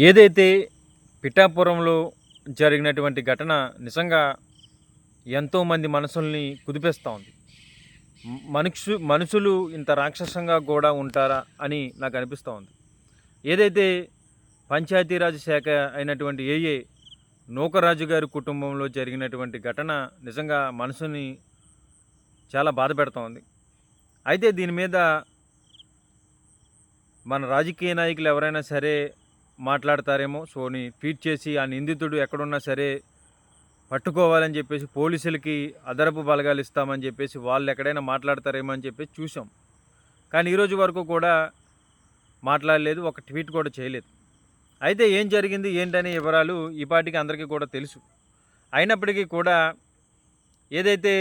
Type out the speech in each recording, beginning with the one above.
ఏదైతే పిఠాపురంలో జరిగినటువంటి ఘటన నిజంగా ఎంతోమంది మనసుల్ని కుదిపేస్తూ ఉంది. మనుషులు ఇంత రాక్షసంగా కూడా ఉంటారా అని నాకు అనిపిస్తూ ఉంది. ఏదైతే పంచాయతీరాజ్ శాఖ అయినటువంటి నూకరాజు గారి కుటుంబంలో జరిగినటువంటి ఘటన నిజంగా మనసుని చాలా బాధ పెడతా ఉంది. అయితే దీని మీద మన రాజకీయ నాయకులు ఎవరైనా సరే మాట్లాడతారేమో, ట్వీట్ చేసి ఆ నిందితుడు ఎక్కడున్నా సరే పట్టుకోవాలని చెప్పేసి పోలీసులకి అదనపు బలగాలు ఇస్తామని చెప్పేసి వాళ్ళు ఎక్కడైనా మాట్లాడతారేమో అని చెప్పేసి చూసాం. కానీ ఈరోజు వరకు కూడా మాట్లాడలేదు, ఒక ట్వీట్ కూడా చేయలేదు. అయితే ఏం జరిగింది ఏంటనే వివరాలు ఈ పాటికి అందరికీ కూడా తెలుసు. అయినప్పటికీ కూడా ఏదైతే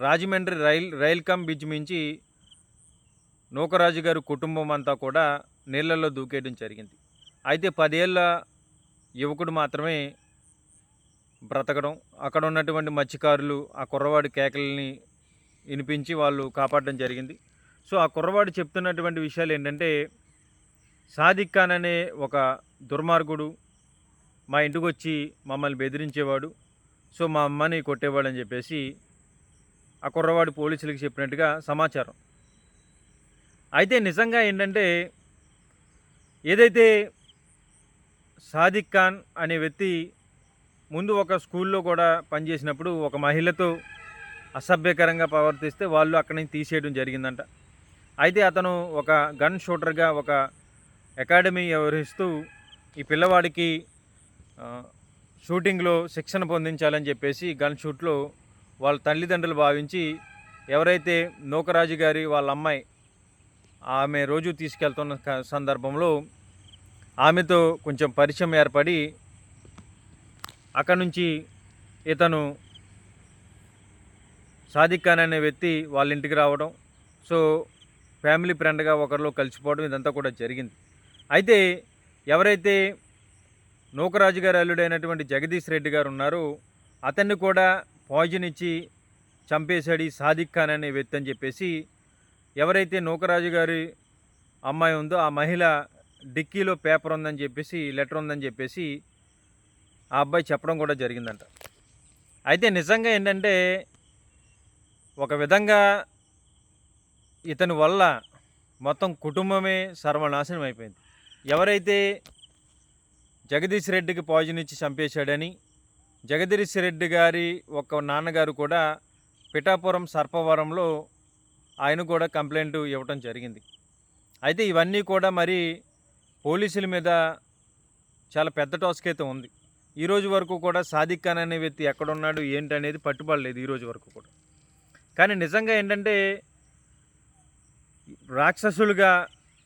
రాజమండ్రి రైల్ కమ్ బ్రిడ్జ్ మించి నూకరాజు గారి కుటుంబం అంతా కూడా నీళ్ళల్లో దూకేయడం జరిగింది. అయితే 10 ఏళ్ళ యువకుడు మాత్రమే బ్రతకడం, అక్కడ ఉన్నటువంటి మత్స్యకారులు ఆ కుర్రవాడి కేకలని వినిపించి వాళ్ళు కాపాడడం జరిగింది. సో ఆ కుర్రవాడు చెప్తున్నటువంటి విషయాలు ఏంటంటే, సాదిక్ ఖాన్ అనే ఒక దుర్మార్గుడు మా ఇంటికి వచ్చి మమ్మల్ని బెదిరించేవాడు, సో మా అమ్మని కొట్టేవాడు అని చెప్పేసి ఆ కుర్రవాడు పోలీసులకు చెప్పినట్టుగా సమాచారం. అయితే నిజంగా ఏంటంటే, ఏదైతే సాదిక్ ఖాన్ అనే వ్యక్తి ముందు ఒక స్కూల్లో కూడా పనిచేసినప్పుడు ఒక మహిళతో అసభ్యకరంగా ప్రవర్తిస్తే వాళ్ళు అక్కడి నుంచి తీసేయడం జరిగిందంట. అయితే అతను ఒక గన్ షూటర్గా ఒక అకాడమీ వ్యవహరిస్తూ ఈ పిల్లవాడికి షూటింగ్లో శిక్షణ పొందించాలని చెప్పేసి గన్ షూట్లో వాళ్ళ తల్లిదండ్రులు భావించి, ఎవరైతే నూకరాజు గారి వాళ్ళ అమ్మాయి ఆమె రోజు తీసుకెళ్తున్న సందర్భంలో ఆమెతో కొంచెం పరిచయం ఏర్పడి అక్కడి నుంచి ఇతను సాదిక్ ఖాన్ అనే వ్యక్తి వాళ్ళ ఇంటికి రావడం, సో ఫ్యామిలీ ఫ్రెండ్గా ఒకరిలో కలిసిపోవడం ఇదంతా కూడా జరిగింది. అయితే ఎవరైతే నూకరాజు గారి అల్లుడైనటువంటి జగదీష్ రెడ్డి గారు ఉన్నారో అతన్ని కూడా పాయిజన్ ఇచ్చి చంపేశాడు ఈ సాదిక్ ఖాన్ అనే వ్యక్తి అని చెప్పేసి ఎవరైతే నూకరాజు గారి అమ్మాయి ఉందో ఆ మహిళ డిక్కీలో పేపర్ ఉందని చెప్పేసి, లెటర్ ఉందని చెప్పేసి ఆ అబ్బాయి చెప్పడం కూడా జరిగిందంట. అయితే నిజంగా ఏంటంటే, ఒక విధంగా ఇతని వల్ల మొత్తం కుటుంబమే సర్వనాశనం అయిపోయింది. ఎవరైతే జగదీష్ రెడ్డికి పాయిజన్ ఇచ్చి చంపేశాడని జగదీష్ రెడ్డి గారి ఒక నాన్నగారు కూడా పిఠాపురం సర్పవరంలో ఆయన కూడా కంప్లైంట్ ఇవ్వటం జరిగింది. అయితే ఇవన్నీ కూడా మరి పోలీసుల మీద చాలా పెద్ద టాస్క్ అయితే ఉంది. ఈరోజు వరకు కూడా సాదిక్ ఖాన్ అనే వ్యక్తి ఎక్కడున్నాడు ఏంటనేది పట్టుబడలేదు ఈరోజు వరకు కూడా. కానీ నిజంగా ఏంటంటే, రాక్షసులుగా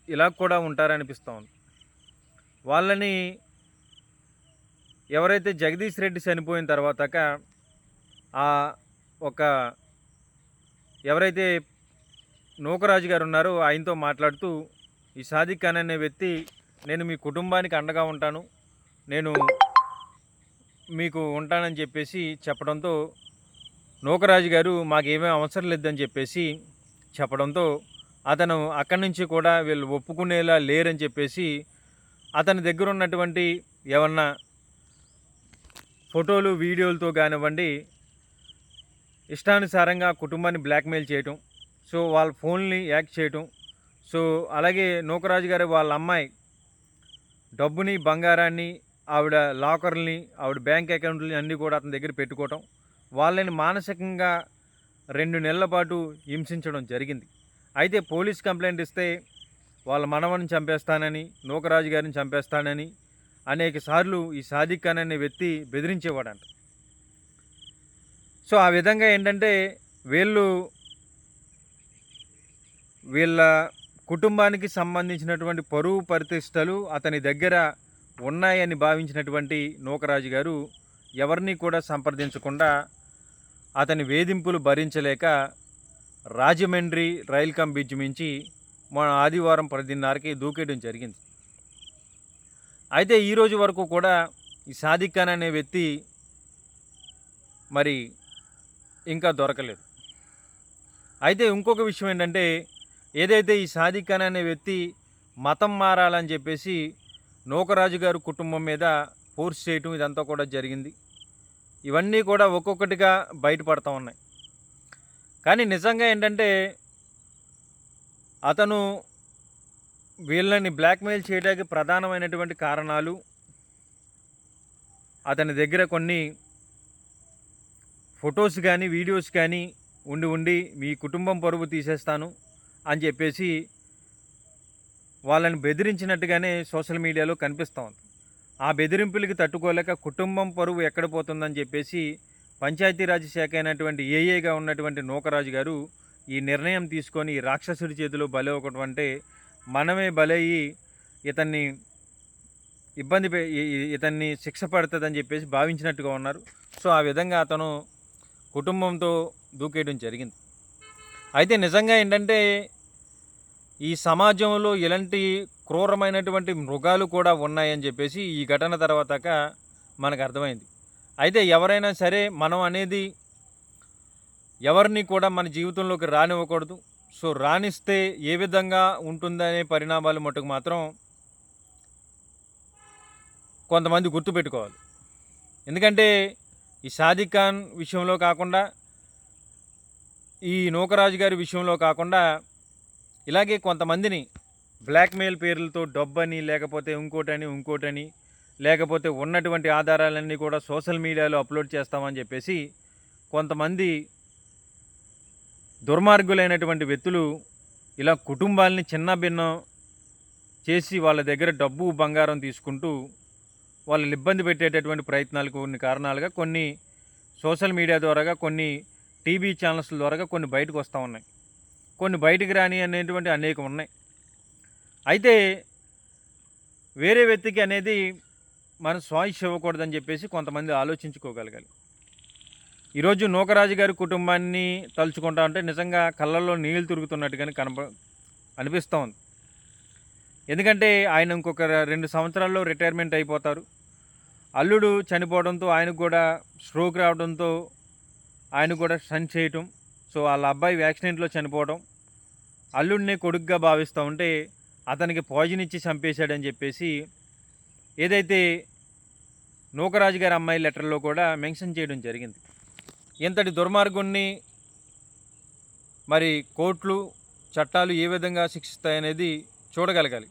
ఇలా కూడా ఉంటారనిపిస్తూ ఉంది. వాళ్ళని ఎవరైతే జగదీష్ రెడ్డి చనిపోయిన తర్వాత ఒక ఎవరైతే నూకరాజు గారు ఉన్నారో ఆయనతో మాట్లాడుతూ, ఈ సాదిక్ ఖాన్ అనే వ్యక్తి నేను మీ కుటుంబానికి అండగా ఉంటాను, నేను మీకు ఉంటానని చెప్పేసి చెప్పడంతో నూకరాజు గారు మాకేమీ అవసరం లేదని చెప్పేసి చెప్పడంతో అతను అక్కడి నుంచి కూడా వీళ్ళు ఒప్పుకునేలా లేరని చెప్పేసి అతని దగ్గర ఉన్నటువంటి ఏమన్నా ఫోటోలు వీడియోలతో కానివ్వండి ఇష్టానుసారంగా కుటుంబాన్ని బ్లాక్మెయిల్ చేయటం, సో వాళ్ళ ఫోన్ని యాక్ట్ చేయటం, సో అలాగే నూకరాజు గారు వాళ్ళ అమ్మాయి డబ్బుని బంగారాన్ని ఆవిడ లాకర్ని ఆవిడ బ్యాంక్ అకౌంట్లని అన్నీ కూడా అతని దగ్గర పెట్టుకోవటం, వాళ్ళని మానసికంగా 2 నెలల పాటు హింసించడం జరిగింది. అయితే పోలీస్ కంప్లైంట్ ఇస్తే వాళ్ళ మనవని చంపేస్తానని, నూకరాజు గారిని చంపేస్తానని అనేక సార్లు ఈ సాదిక్ ఖాన్ అనే వ్యక్తి బెదిరించేవాడంట. సో ఆ విధంగా ఏంటంటే, వీళ్ళ కుటుంబానికి సంబంధించినటువంటి పరువు ప్రతిష్టలు అతని దగ్గర ఉన్నాయని భావించినటువంటి నూకరాజు గారు ఎవరిని కూడా సంప్రదించకుండా అతని వేధింపులు భరించలేక రాజమండ్రి రైల్ కమ్ బ్రిడ్జ్ మించి మన ఆదివారం 10:30కి దూకేయడం జరిగింది. అయితే ఈరోజు వరకు కూడా ఈ సాదిక్ ఖాన్ అనే వ్యక్తి మరి ఇంకా దొరకలేదు. అయితే ఇంకొక విషయం ఏంటంటే, ఏదైతే ఈ సాదిక్ ఖాన్ అనే వ్యక్తి మతం మారాలని చెప్పేసి నూకరాజు గారు కుటుంబం మీద ఫోర్స్ చేయటం ఇదంతా కూడా జరిగింది. ఇవన్నీ కూడా ఒక్కొక్కటిగా బయటపడతా ఉన్నాయి. కానీ నిజంగా ఏంటంటే అతను వీళ్ళని బ్లాక్మెయిల్ చేయడానికి ప్రధానమైనటువంటి కారణాలు, అతని దగ్గర కొన్ని ఫొటోస్ కానీ వీడియోస్ కానీ ఉండి మీ కుటుంబం పరువు తీసేస్తాను అని చెప్పేసి వాళ్ళని బెదిరించినట్టుగానే సోషల్ మీడియాలో కనిపిస్తూ ఉంది. ఆ బెదిరింపులకి తట్టుకోలేక కుటుంబం పరువు ఎక్కడ పోతుందని చెప్పేసి పంచాయతీరాజ్ శాఖ అయినటువంటి ఏఏగా ఉన్నటువంటి నూకరాజు గారు ఈ నిర్ణయం తీసుకొని ఈ రాక్షసుడి చేతిలో బలి ఒకటి అంటే మనమే బలయ్యి ఇతన్ని ఇతన్ని శిక్ష పడుతుందని చెప్పేసి భావించినట్టుగా ఉన్నారు. సో ఆ విధంగా అతను కుటుంబంతో దూకేయడం జరిగింది. అయితే నిజంగా ఏంటంటే ఈ సమాజంలో ఇలాంటి క్రూరమైనటువంటి మృగాలు కూడా ఉన్నాయని చెప్పేసి ఈ ఘటన తర్వాతక మనకు అర్థమైంది. అయితే ఎవరైనా సరే మనం అనేది ఎవరిని కూడా మన జీవితంలోకి రానివ్వకూడదు. సో రానిస్తే ఏ విధంగా ఉంటుందనే పరిణామాలు మటుకు మాత్రం కొంతమంది గుర్తుపెట్టుకోవాలి. ఎందుకంటే ఈ షాదిక్ ఖాన్ విషయంలో కాకుండా, ఈ నూకరాజు గారి విషయంలో కాకుండా ఇలాగే కొంతమందిని బ్లాక్మెయిల్ పేర్లతో డబ్బని, లేకపోతే ఇంకోటని లేకపోతే ఉన్నటువంటి ఆధారాలన్నీ కూడా సోషల్ మీడియాలో అప్లోడ్ చేస్తామని చెప్పేసి కొంతమంది దుర్మార్గులైనటువంటి వ్యక్తులు ఇలా కుటుంబాలని చిన్నభిన్నం చేసి వాళ్ళ దగ్గర డబ్బు బంగారం తీసుకుంటూ వాళ్ళని ఇబ్బంది పెట్టేటటువంటి ప్రయత్నాలకు కొన్ని కారణాలుగా కొన్ని సోషల్ మీడియా ద్వారాగా, కొన్ని టీవీ ఛానల్స్ ద్వారాగా కొన్ని బయటకు వస్తూ ఉన్నాయి. కొన్ని బయటికి రాని అనేటువంటి అనేకం ఉన్నాయి. అయితే వేరే వ్యక్తికి అనేది మనం స్వాయిష్ ఇవ్వకూడదని చెప్పేసి కొంతమంది ఆలోచించుకోగలగాలి. ఈరోజు నూకరాజు గారి కుటుంబాన్ని తలుచుకుంటా ఉంటే నిజంగా కళ్ళల్లో నీళ్ళు తిరుగుతున్నట్టుగానే అనిపిస్తూ ఉంది. ఎందుకంటే ఆయన ఇంకొక 2 సంవత్సరాల్లో రిటైర్మెంట్ అయిపోతారు. అల్లుడు చనిపోవడంతో ఆయనకు కూడా స్ట్రోక్ రావడంతో ఆయన కూడా స్టంట్ చేయటం, సో వాళ్ళ అబ్బాయి యాక్సిడెంట్లో చనిపోవడం, అల్లుడిని కొడుకుగా భావిస్తూ ఉంటే అతనికి పాయిజన్ ఇచ్చి చంపేశాడని చెప్పేసి ఏదైతే నూకరాజు గారి అమ్మాయి లెటర్లో కూడా మెన్షన్ చేయడం జరిగింది. ఇంతటి దుర్మార్గుణ్ణి మరి కోర్టులు చట్టాలు ఏ విధంగా శిక్షిస్తాయనేది చూడగలగాలి.